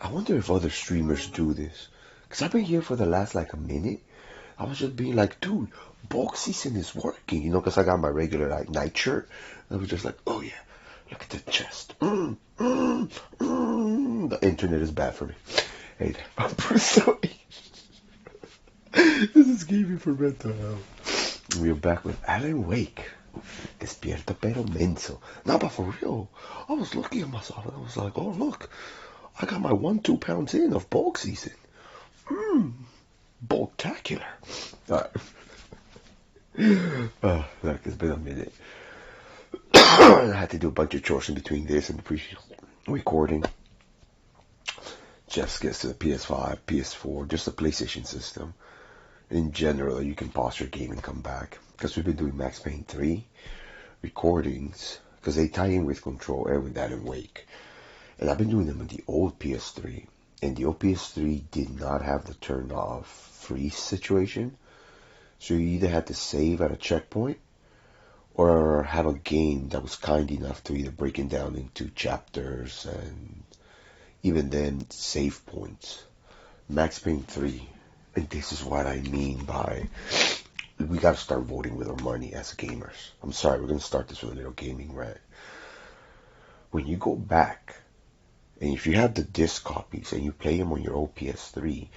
I wonder if other streamers do this. Because I've been here for the last like a minute. I was just being like, dude, bulk season is working, you know, because I got my regular like night shirt. I was just like, oh yeah, look at the chest. The internet is bad for me. Hey there, I'm sorry. This is gaming for mental health. We're back with Alan Wake. Despierta pero menso. No, but for real, I was looking at myself and I was like, oh look, I got my 1-2 pounds in of bulk season. Bulktacular. Alright. Look, it's been a minute. I had to do a bunch of chores in between this and the pre-recording. Just gets to the PS5, PS4, just the PlayStation system. In general, you can pause your game and come back. Because we've been doing Max Payne 3 recordings. Because they tie in with Control and with Alan Wake. And I've been doing them on the old PS3. And the old PS3 did not have the turn off freeze situation. So you either had to save at a checkpoint or have a game that was kind enough to either break it down into chapters and even then save points. Max Payne 3. And this is what I mean by we gotta start voting with our money as gamers. I'm sorry, we're gonna start this with a little gaming rant. When you go back, and if you have the disc copies and you play them on your old PS3,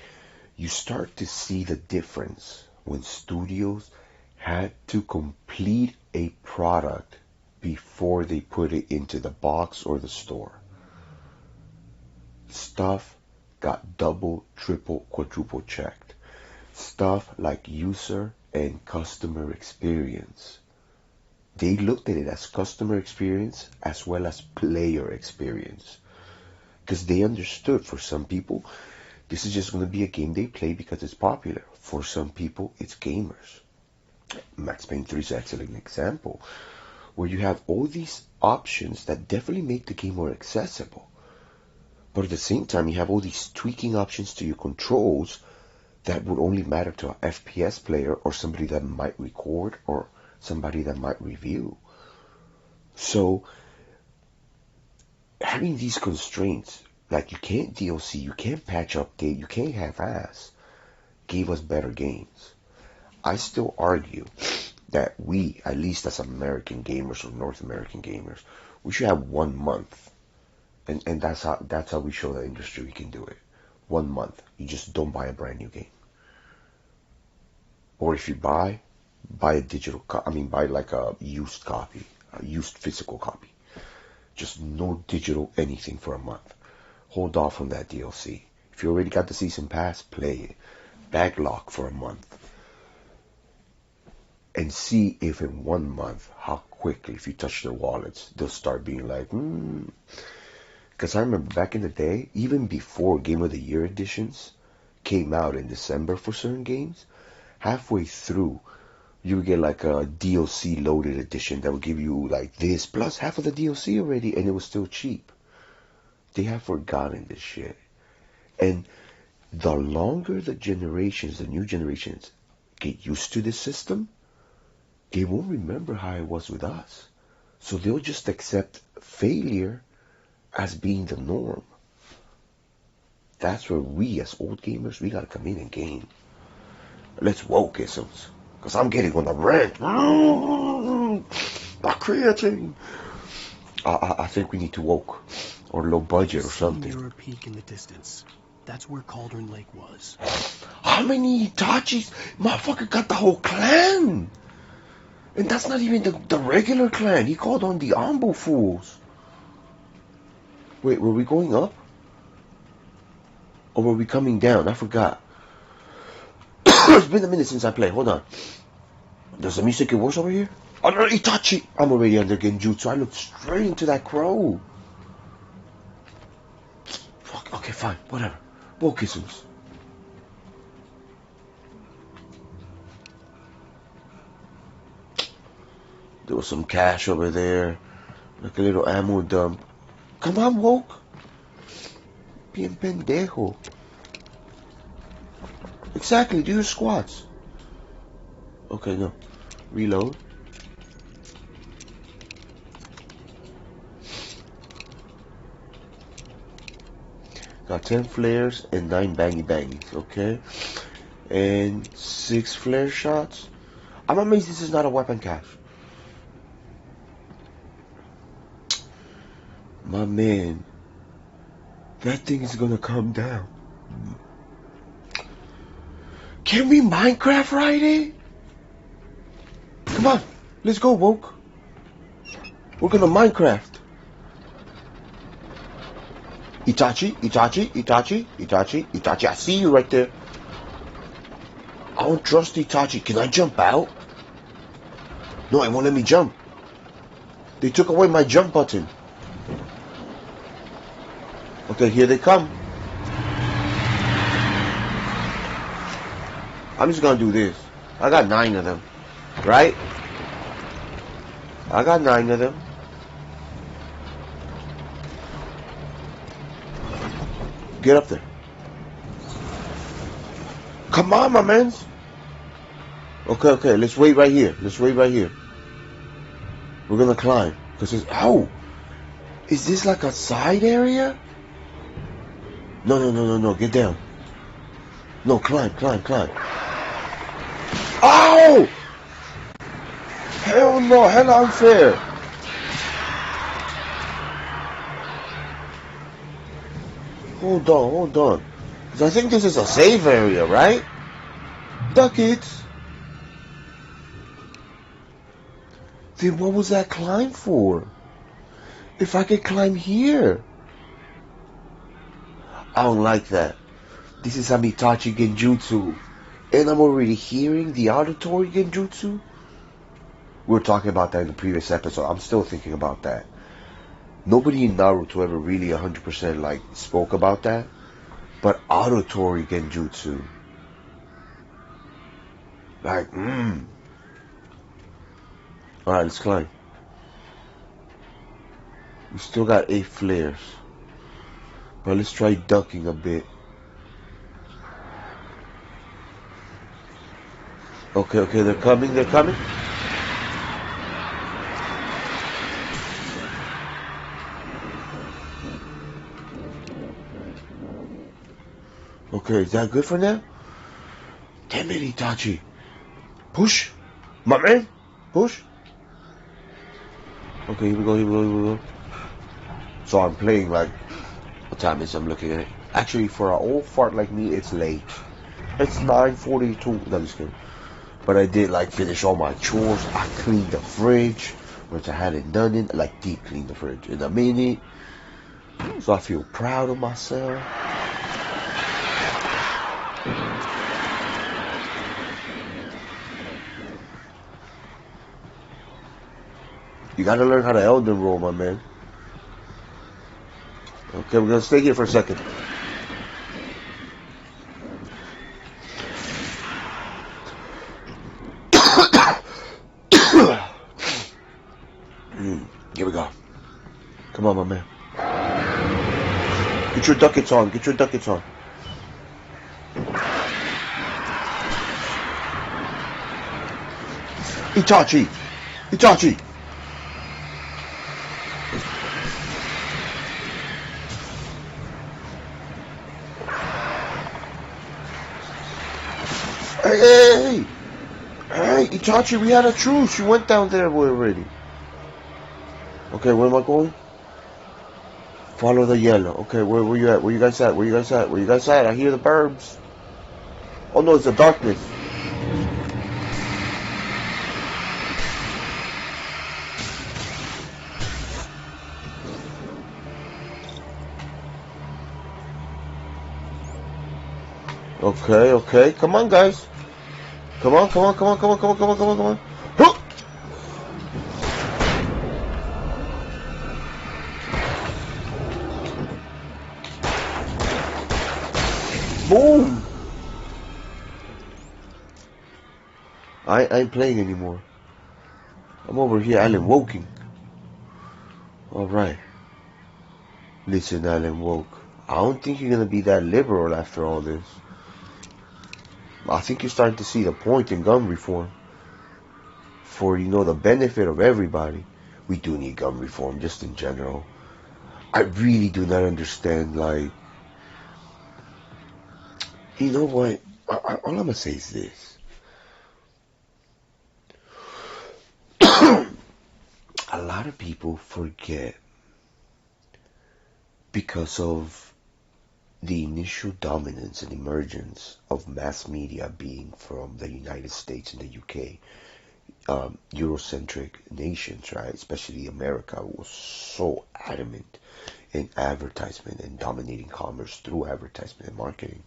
you start to see the difference when studios had to complete a product before they put it into the box or the store. Stuff got double, triple, quadruple checked. Stuff like user and customer experience. They looked at it as customer experience as well as player experience. Because they understood for some people, this is just going to be a game they play because it's popular. For some people, it's gamers. Max Payne 3 is an excellent example, where you have all these options that definitely make the game more accessible. But at the same time, you have all these tweaking options to your controls that would only matter to an FPS player or somebody that might record or somebody that might review. So, having these constraints, like you can't DLC, you can't patch update, you can't half-ass, gave us better games. I still argue that we, at least as American gamers or North American gamers, we should have 1 month. And that's how we show the industry we can do it. 1 month. You just don't buy a brand new game. Or if you buy a digital buy like a used copy, a used physical copy. Just no digital anything for a month. Hold off on that DLC. If you already got the season pass, play it. Backlog for a month. And see if in 1 month, how quickly, if you touch their wallets, they'll start being like, Because I remember back in the day, even before Game of the Year editions came out in December for certain games, halfway through, you would get like a DLC loaded edition that would give you like this plus half of the DLC already, and it was still cheap. They have forgotten this shit. And the longer the new generations get used to this system, they won't remember how it was with us. So they'll just accept failure as being the norm. That's where we as old gamers, we gotta come in and game. Let's wokeisms. Because I'm getting on the rant. Not creating. I think we need to woke. Or low budget or something. Near a peak in the distance. That's where Cauldron Lake was. How many Itachis? Motherfucker got the whole clan. And that's not even the regular clan. He called on the Ambo fools. Wait, were we going up? Or were we coming down? I forgot. It's been a minute since I played. Hold on. Does the music get worse over here? Oh no, Itachi! I'm already under Genjutsu. I looked straight into that crow. Fuck, okay, fine. Whatever. Wokeisms. There was some cash over there. Like a little ammo dump. Come on, woke. Bien pendejo. Exactly, do your squats. Okay, no. Reload. Got 10 flares and 9 bangy bangies, okay? And 6 flare shots. I'm amazed this is not a weapon cache. My man, that thing is gonna come down. Can we Minecraft ride it? Come on, let's go, Woke. We're gonna Minecraft. Itachi, Itachi, Itachi, Itachi, Itachi. I see you right there. I don't trust Itachi. Can I jump out? No, it won't let me jump. They took away my jump button. Okay, here they come. I'm just gonna do this. I got 9 of them, right? I got 9 of them. Get up there. Come on, my mans. Okay, let's wait right here. Let's wait right here. We're gonna climb. Cause it's, oh, is this like a side area? No, get down. No, climb. Oh! Hell no, hell unfair. Hold on. 'Cause I think this is a safe area, right? Duck it. Then what was that climb for? If I could climb here. I don't like that. This is Amitachi Genjutsu. And I'm already hearing the auditory Genjutsu. We were talking about that in the previous episode. I'm still thinking about that. Nobody in Naruto ever really 100% like spoke about that. But auditory Genjutsu. Like, Alright, let's climb. We still got 8 flares. But let's try ducking a bit. Okay, they're coming. Okay, is that good for now? Damn it, Itachi. Push. My man. Push. Okay, here we go. So I'm playing like, what time is it? I'm looking at it. Actually, for an old fart like me, it's late. It's 9:42. No, I'm just kidding. But I did like finish all my chores. I cleaned the fridge, which I hadn't done it. Like deep clean the fridge in a minute. So I feel proud of myself. You gotta learn how to Elden roll, my man. Okay, we're gonna stay here for a second. Here we go. Come on, my man. Get your ducats on. Itachi! Hey, Itachi, we had a truce. You went down there already. Okay, where am I going? Follow the yellow. Okay, where you at? Where you guys at? I hear the burbs. Oh no, it's the darkness. Okay. Come on, guys. Come on. Huh! Boom! I ain't playing anymore. I'm over here, Alan Woking. Alright. Listen, Alan Woke. I don't think you're gonna be that liberal after all this. I think you're starting to see the point in gun reform. For, the benefit of everybody. We do need gun reform, just in general. I really do not understand, like, You know what? All I'm gonna say is this. A lot of people forget because of the initial dominance and emergence of mass media being from the United States and the UK, Eurocentric nations, right? Especially America was so adamant in advertisement and dominating commerce through advertisement and marketing.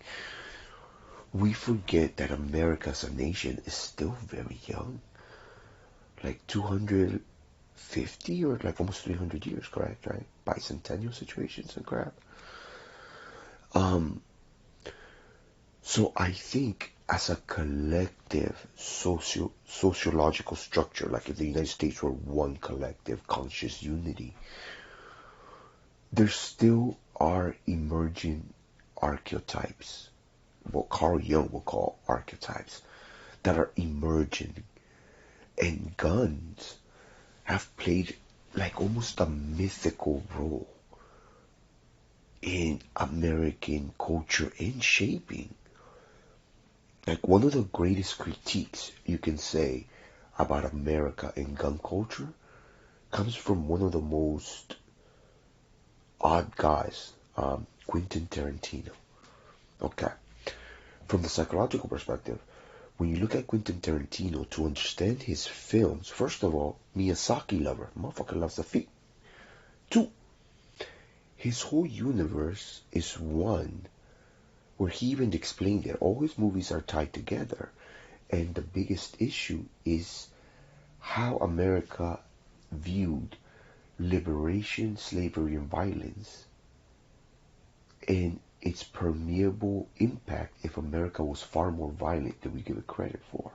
We forget that America as a nation is still very young, like 250 or like almost 300 years, correct, right? Bicentennial situations and crap. Um, so I think as a collective sociological structure, like if the United States were one collective conscious unity, there still are emerging archetypes, what Carl Jung will call archetypes, that are emerging. And guns have played like almost a mythical role in American culture and shaping. Like one of the greatest critiques you can say about America and gun culture comes from one of the most odd guys, Quentin Tarantino. Okay. From the psychological perspective, when you look at Quentin Tarantino to understand his films, first of all, Miyazaki lover. Motherfucker loves the feet. Two, his whole universe is one where he even explained that all his movies are tied together. And the biggest issue is how America viewed liberation, slavery, and violence, and its permeable impact if America was far more violent than we give it credit for.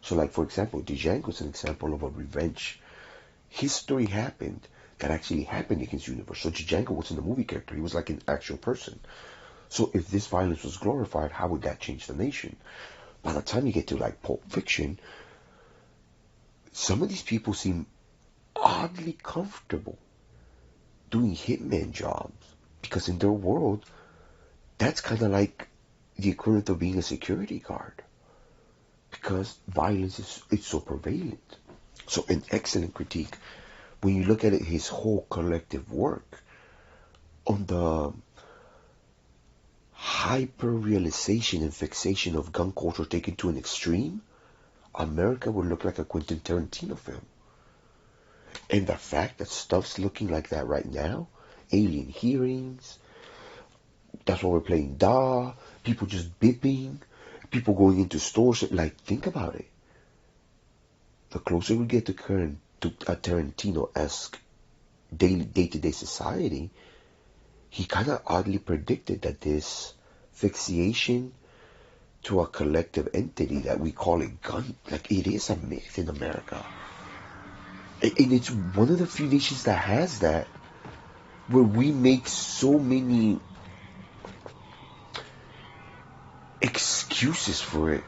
So like, for example, Django is an example of a revenge. History happened that actually happened against the universe. So Django wasn't a movie character. He was like an actual person. So if this violence was glorified, how would that change the nation? By the time you get to like Pulp Fiction, some of these people seem oddly comfortable doing hitman jobs because in their world, that's kind of like the equivalent of being a security guard because violence is it's so prevalent. So an excellent critique when you look at it, his whole collective work on the hyper-realization and fixation of gun culture taken to an extreme, America would look like a Quentin Tarantino film. And the fact that stuff's looking like that right now, alien hearings, that's why we're playing Da, people just bipping, people going into stores, like, think about it. The closer we get to current, to a Tarantino-esque day-to-day society, he kind of oddly predicted that this fixation to a collective entity that we call a gun, like it is a myth in America. And it's one of the few nations that has that, where we make so many excuses for it.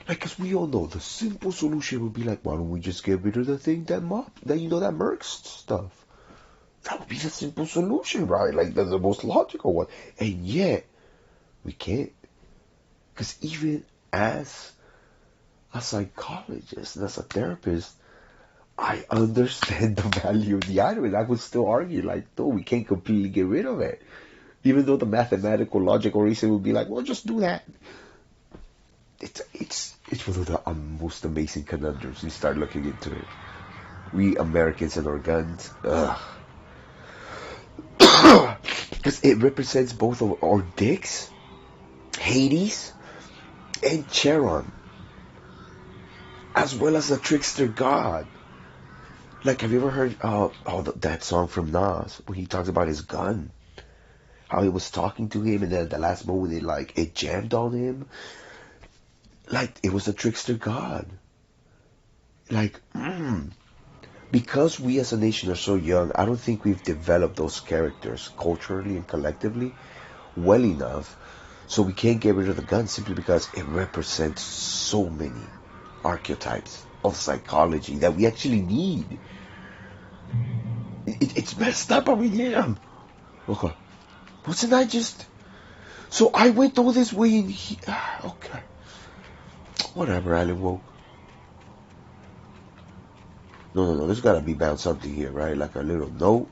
Like, cause we all know the simple solution would be like, why don't we just get rid of the thing that that mercs stuff? That would be the simple solution, right? Like, that's the most logical one. And yet, we can't. Because even as a psychologist and as a therapist, I understand the value of the item. And I would still argue, like, no, we can't completely get rid of it. Even though the mathematical, logical reason would be like, well, just do that. It's one of the most amazing conundrums. You start looking into it. We Americans and our guns, ugh. Because it represents both of our dicks, Hades, and Charon, as well as the trickster god. Like, have you ever heard that song from Nas where he talks about his gun? How he was talking to him, and then at the last moment it jammed on him. Like, it was the trickster god. Like, because we as a nation are so young, I don't think we've developed those characters culturally and collectively well enough, so we can't get rid of the gun simply because it represents so many archetypes of psychology that we actually need. It's messed up, but we need them. Okay. Wasn't I just So I went all this way and okay. Whatever, Alan Woke. No. There's gotta be bound something here, right? Like a little note.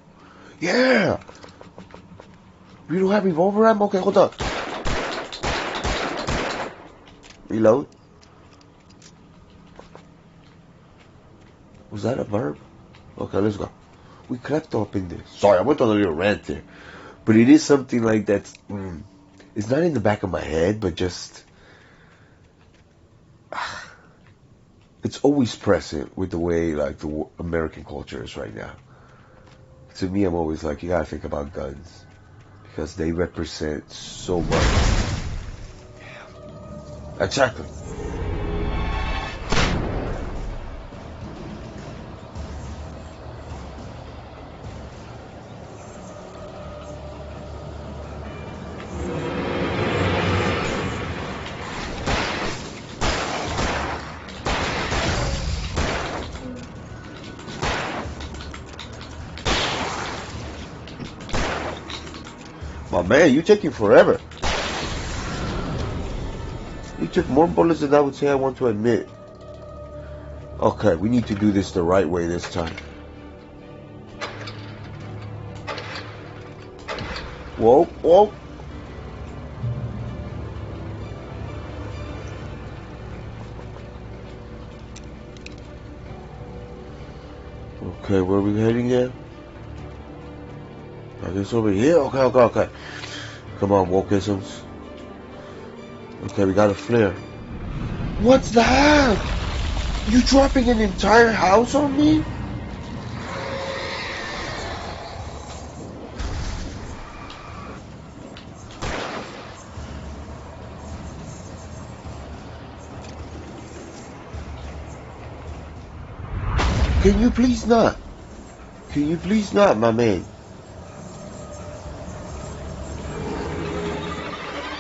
Yeah! We don't have revolver ammo? Okay, hold up. Reload. Was that a verb? Okay, let's go. We crept up in this. Sorry, I went on a little rant there. But it is something like that. It's not in the back of my head, but just... it's always present with the way like the American culture is right now. To me, I'm always like, you gotta think about guns. Because they represent so much. Exactly. My man, you taking forever. You took more bullets than I would say I want to admit. Okay, we need to do this the right way this time. Whoa, whoa. Okay, where are we heading at? I guess over here? Okay. Come on, wokeisms. Okay, we got a flare. What's that? You dropping an entire house on me? Can you please not? Can you please not, my man?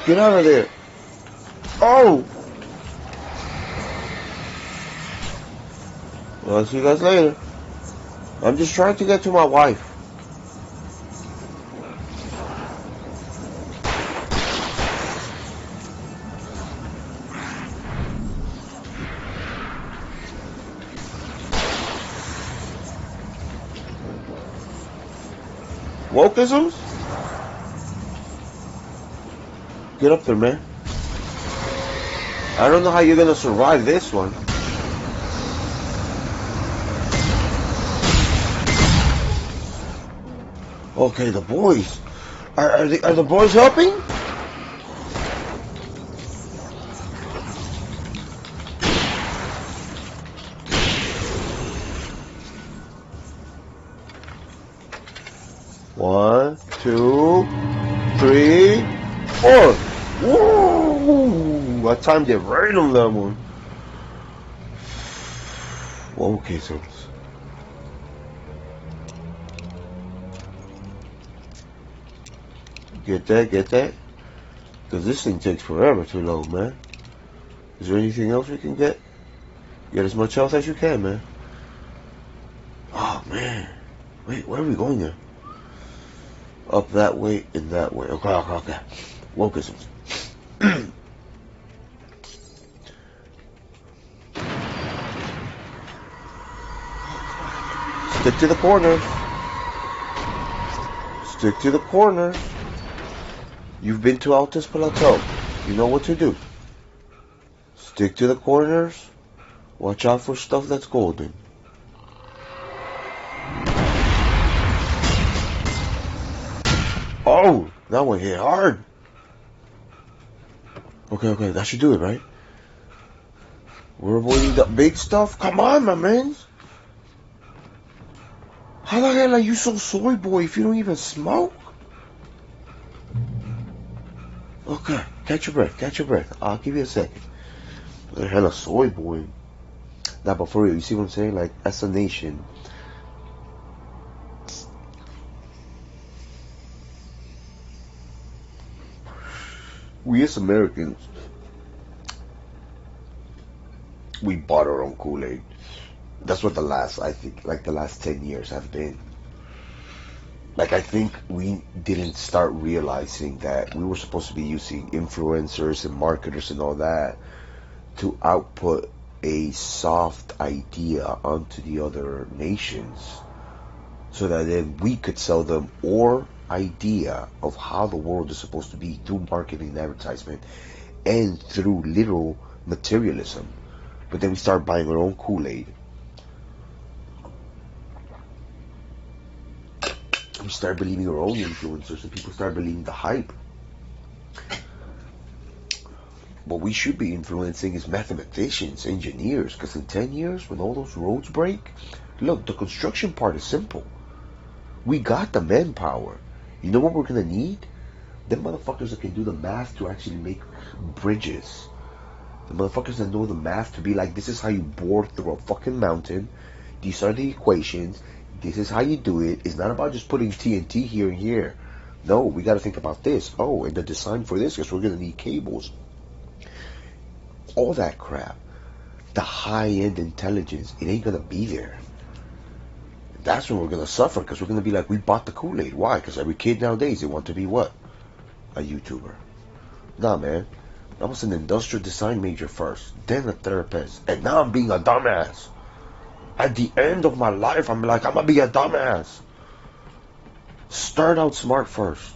Get out of there. Oh! Well, I'll see you guys later. I'm just trying to get to my wife. Wokeisms? Get up there, man. I don't know how you're gonna survive this one. Okay, the boys. Are the boys helping? One, two, three, four. Woo! I timed it right on that one. Okay, so. Get that? Because this thing takes forever to load, man. Is there anything else we can get? Get as much health as you can, man. Oh, man. Wait, where are we going there? Up that way and that way. Okay. Wokeisms. Stick to the corner. Stick to the corner. You've been to Altus Plateau. You know what to do. Stick to the corners. Watch out for stuff that's golden. Oh, that one hit hard. Okay, that should do it, right? We're avoiding the big stuff? Come on, my man. How the hell are you so soy boy if you don't even smoke? Okay, catch your breath. I'll give you a second. The hell a soy boy. Nah, but for real, you see what I'm saying? Like, as a nation, we as Americans, we bought our own Kool-Aid. That's what the last 10 years have been. Like, I think we didn't start realizing that we were supposed to be using influencers and marketers and all that to output a soft idea onto the other nations so that then we could sell them our idea of how the world is supposed to be through marketing and advertisement and through literal materialism. But then we start buying our own Kool-Aid. We start believing our own influencers and people start believing the hype. What we should be influencing is mathematicians, engineers, because in 10 years, when all those roads break, look, the construction part is simple. We got the manpower. You know what we're going to need? Them motherfuckers that can do the math to actually make bridges. The motherfuckers that know the math to be like, this is how you bore through a fucking mountain. These are the equations. This is how you do it. It's not about just putting TNT here and here. No, we got to think about this. Oh, and the design for this, because we're going to need cables. All that crap. The high-end intelligence, it ain't going to be there. That's when we're going to suffer, because we're going to be like, we bought the Kool-Aid. Why? Because every kid nowadays, they want to be what? A YouTuber. Nah, man. I was an industrial design major first, then a therapist, and now I'm being a dumbass. At the end of my life, I'm like, I'm going to be a dumbass. Start out smart first,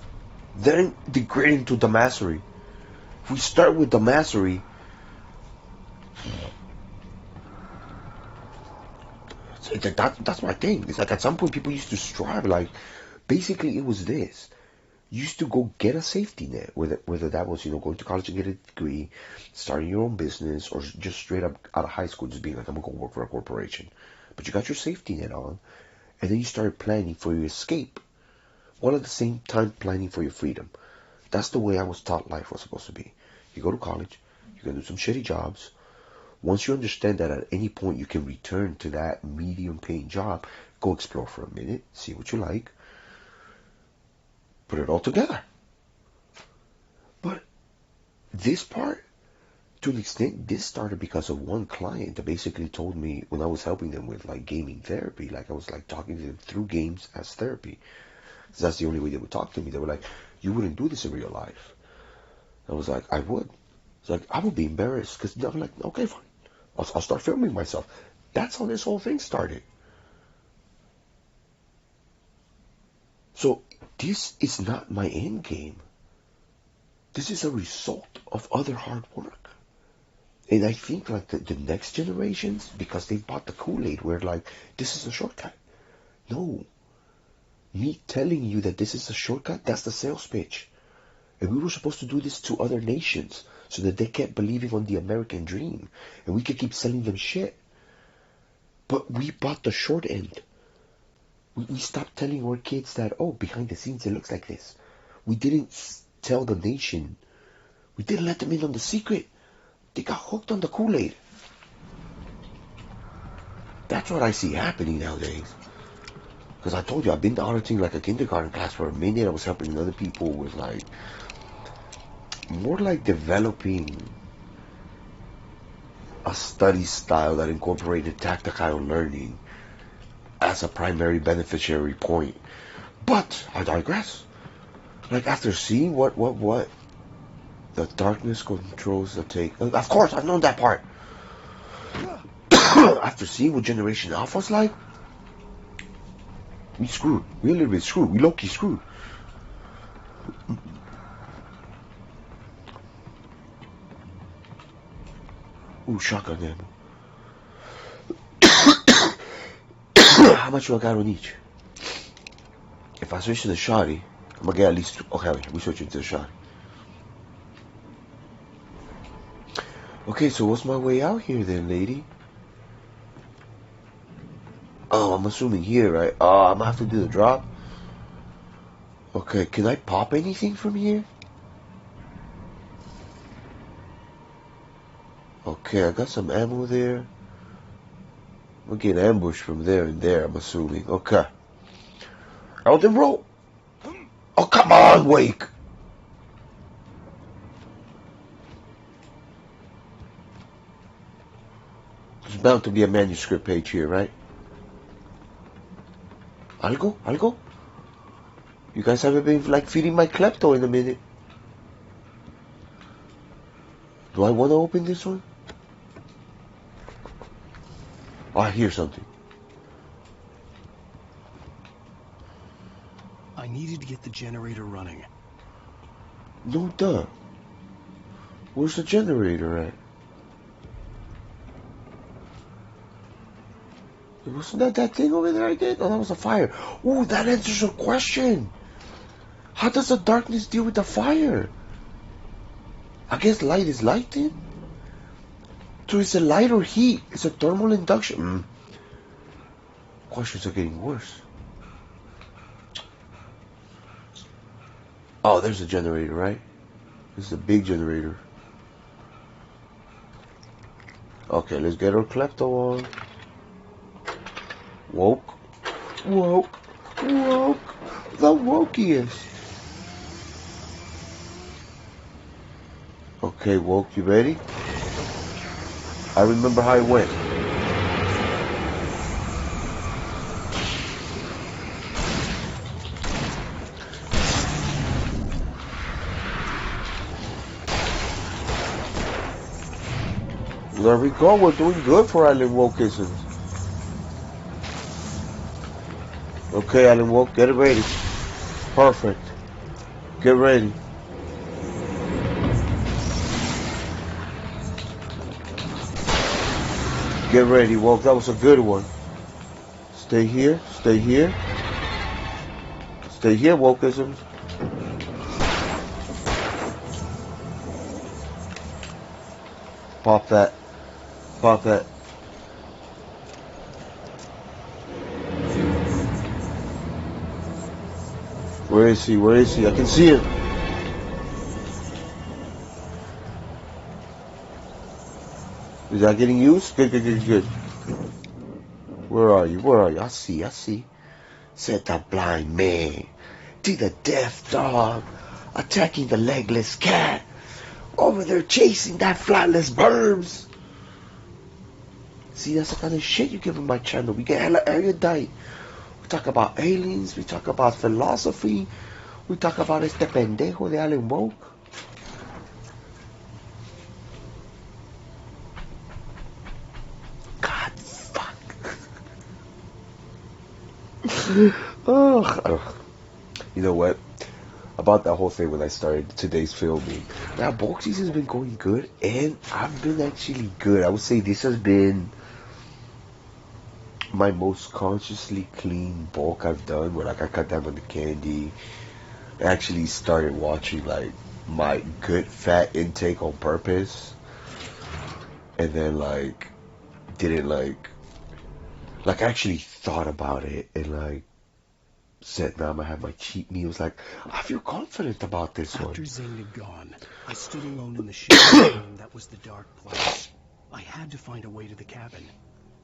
then degrade into dumbassery. If we start with dumbassery, that's my thing. It's like at some point people used to strive, like, basically it was this. You used to go get a safety net, whether that was, going to college and get a degree, starting your own business, or just straight up out of high school, just being like, I'm going to go work for a corporation. But you got your safety net on, and then you started planning for your escape, while at the same time planning for your freedom. That's the way I was taught life was supposed to be. You go to college, you can do some shitty jobs. Once you understand that at any point you can return to that medium paying job, go explore for a minute, see what you like, put it all together. But this part, to an extent, this started because of one client that basically told me when I was helping them with like gaming therapy, like I was like talking to them through games as therapy. Because that's the only way they would talk to me. They were like, you wouldn't do this in real life. I was like, I would. It's like, I would be embarrassed. Because I'm like, okay, fine. I'll start filming myself. That's how this whole thing started. So this is not my end game. This is a result of other hard work. And I think like the next generations, because they bought the Kool-Aid, where like, this is a shortcut. No. Me telling you that this is a shortcut, that's the sales pitch. And we were supposed to do this to other nations so that they kept believing on the American dream. And we could keep selling them shit. But we bought the short end. We stopped telling our kids that, oh, behind the scenes it looks like this. We didn't tell the nation. We didn't let them in on the secret. They got hooked on the Kool-Aid. That's what I see happening nowadays. Because I told you, I've been auditing like a kindergarten class for a minute. I was helping other people with like, more like developing a study style that incorporated tactile learning as a primary beneficiary point. But I digress. Like after seeing what the darkness controls the take. Of course, I've known that part. After seeing what Generation Alpha's like, we screwed. We a little bit screwed. We low-key screwed. Ooh, shotgun ammo. How much do I got on each? If I switch to the shotty, I'm gonna get at least two. Okay, we switching to the shotty. Okay, so what's my way out here then, lady? Oh, I'm assuming here, right? Oh, I'm gonna have to do the drop. Okay, can I pop anything from here? Okay, I got some ammo there. We'll get ambushed from there and there, I'm assuming. Okay. Elden roll. Oh, come on, Wake. There's bound to be a manuscript page here, right? Algo? Algo? You guys haven't been like feeding my klepto in a minute. Do I want to open this one? Oh, I hear something. I needed to get the generator running. No duh. Where's the generator at? Wasn't that thing over there I did? Oh, that was a fire. Ooh, that answers a question. How does the darkness deal with the fire? I guess light is light then? So is it light or heat? It's a thermal induction. Questions are getting worse. Oh, there's a generator, right? This is a big generator. Okay, let's get our klepto on. Woke. Woke. Woke. The wokiest. Okay, Woke, you ready? I remember how it went. There we go, we're doing good for Alan Wokeism. Okay, Alan Woke, get it ready. Perfect. Get ready. Get ready, Woke. That was a good one. Stay here. Stay here. Stay here, Wokeism. Pop that. Pop that. Where is he? Where is he? I can see him. Is that getting used? Good, good, good, good. Where are you? Where are you? I see, I see. Said the blind man to the deaf dog, attacking the legless cat. Over there chasing that flightless birds. See, that's the kind of shit you give on my channel. We get hella erudite. We talk about aliens. We talk about philosophy. We talk about este pendejo de Alan Woke. God, fuck. Ugh. You know what? About that whole thing when I started today's filming. Now, bulk season's been going good, and I've been actually good. I would say this has been my most consciously clean bulk I've done, where like I cut down on the candy. I actually started watching like my good fat intake on purpose, and then like didn't like I actually thought about it and like said, now I'm gonna have my cheat meals. Like, I feel confident about this one. After Zane had gone, I stood alone in the shadowy room that was the dark place. I had to find a way to the cabin.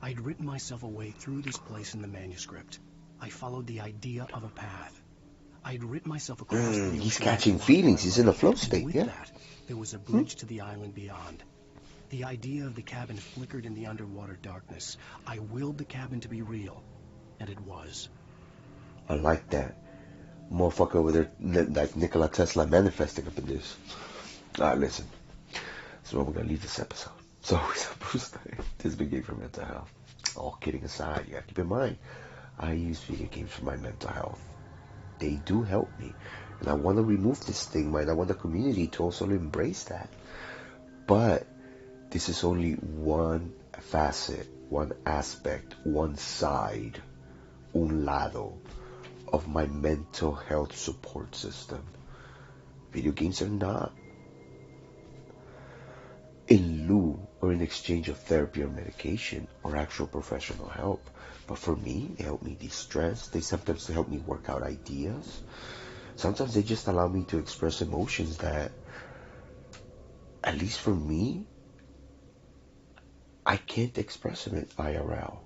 I'd written myself a way through this place in the manuscript. I followed the idea of a path. I'd written myself across the he's catching feelings. He's in a flow state, with yeah? That, there was a bridge to the island beyond. The idea of the cabin flickered in the underwater darkness. I willed the cabin to be real, and it was. I like that. Motherfucker over there, like Nikola Tesla manifesting up in this. Alright, listen. So we're gonna leave this episode. So we're supposed to this big game for mental health. All kidding aside, you gotta keep in mind, I use video games for my mental health. They do help me. And I want to remove this stigma, and I want the community to also embrace that. But this is only one facet, one aspect, one side, un lado of my mental health support system. Video games are not in lieu or in exchange of therapy or medication or actual professional help. But for me, they help me de-stress. They sometimes help me work out ideas. Sometimes they just allow me to express emotions that, at least for me, I can't express them in IRL.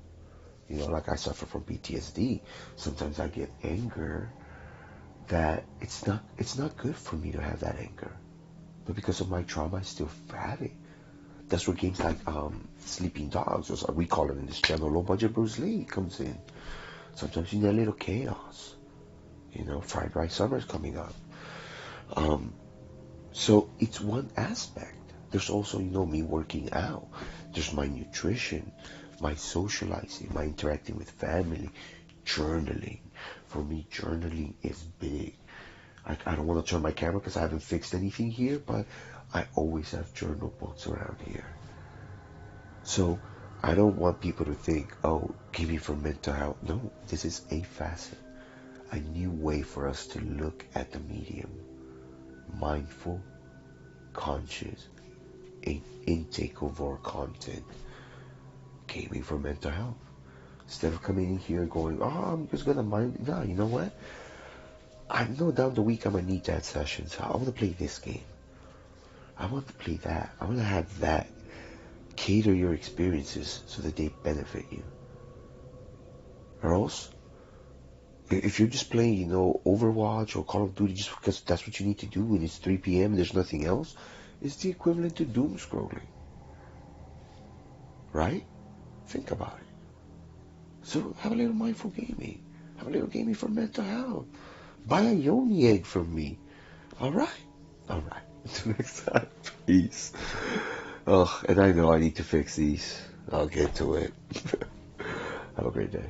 You know, like I suffer from PTSD. Sometimes I get anger that it's not good for me to have that anger. But because of my trauma, I still have it. That's where games like Sleeping Dogs, or we call it in this channel, Low Budget Bruce Lee, comes in. Sometimes you need a little chaos. You know, fried rice summer is coming up. So it's one aspect. There's also, you know, me working out. There's my nutrition, my socializing, my interacting with family, journaling. For me, journaling is big. I don't want to turn my camera because I haven't fixed anything here, but I always have journal books around here. So I don't want people to think, oh, gaming for mental health. No, this is a facet, a new way for us to look at the medium. Mindful, conscious, intake of our content. Gaming for mental health. Instead of coming in here going, oh, I'm just gonna mind. No, you know what? I know down the week I'm gonna need that session, so I want to play this game. I want to play that. I want to have that. Cater your experiences so that they benefit you. Or else, if you're just playing, you know, Overwatch or Call of Duty just because that's what you need to do and it's 3 p.m. and there's nothing else, it's the equivalent to doom scrolling. Right? Think about it. So have a little mindful gaming. Have a little gaming for mental health. Buy a yoni egg from me. Alright? Alright. Until next time. Peace. Oh, and I know I need to fix these. I'll get to it. Have a great day.